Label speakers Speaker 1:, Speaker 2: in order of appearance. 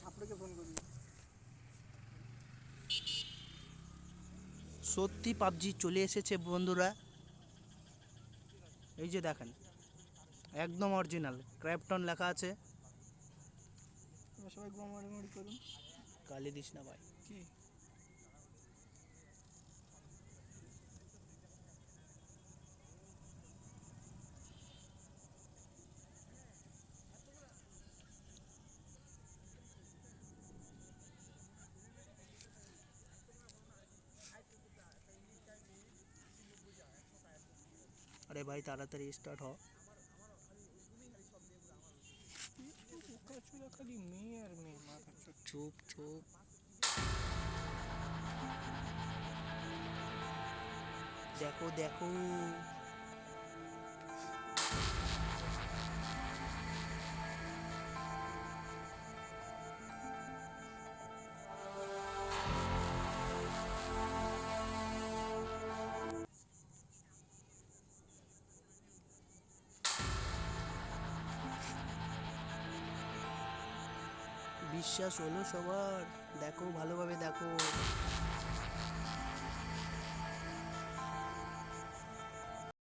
Speaker 1: ছাপড়কে phone করবি।
Speaker 2: সত্যি PUBG চলে এসেছে বন্ধুরা, এই যে দেখেন একদম অরিজিনাল ক্র্যাপটন লেখা আছে।
Speaker 1: এবার সবাই গোমারি করুন।
Speaker 2: গালি দিস না ভাই।
Speaker 1: কি
Speaker 2: আরে ভাই তাড়াতাড়ি স্টার্ট হ।
Speaker 1: চুলা খালি মেয়ে আর মেয়ে মাথা চুট।
Speaker 2: চুপ চুপ। দেখো দেখো বিশ্বাস হলো সবার? দেখো ভালোভাবে দেখো।